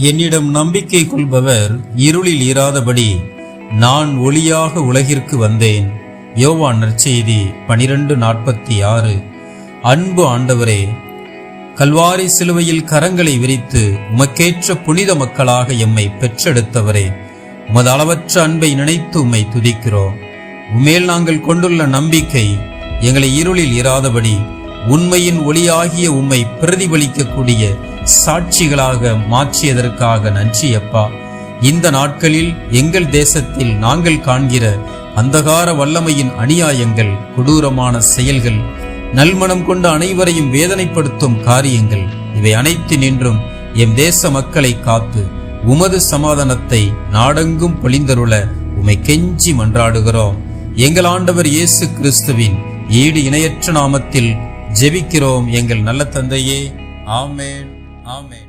என்னிடம் நம்பிக்கை கொள்பவர் இருளில் இராதபடி நான் ஒளியாக உலகிற்கு வந்தேன். யோவான் நற்செய்தி 12:46. அன்பு ஆண்டவரே, கல்வாரி சிலுவையில் கரங்களை விரித்து உமக்கேற்ற புனித மக்களாக எம்மை பெற்றெடுத்தவரே, உமது அளவற்ற அன்பை நினைத்து உம்மை துதிக்கிறோம். உம்மேல் நாங்கள் கொண்டுள்ள நம்பிக்கை எங்களை இருளில் இராதபடி உண்மையின் ஒளியாகிய உம்மை பிரதிபலிக்கக்கூடிய சாட்சிகளாக மாற்றியதற்காக நன்றி அப்பா. இந்த நாட்களில் எங்கள் தேசத்தில் நாங்கள் காண்கிற அந்தகார வல்லமையின் அநியாயங்கள், கொடூரமான செயல்கள், நல்மனம் கொண்ட அனைவரையும் வேதனைப்படுத்தும் காரியங்கள், இவை அனைத்து நின்றும் எம் தேச மக்களை காத்து உமது சமாதானத்தை நாடெங்கும் பொழிந்தருள உம்மை கெஞ்சி மன்றாடுகிறோம். எங்கள் ஆண்டவர் இயேசு கிறிஸ்துவின் ஈடு இணையற்ற நாமத்தில் ஜெபிக்கிறோம் எங்கள் நல்ல தந்தையே. ஆமேன், ஆமேன்.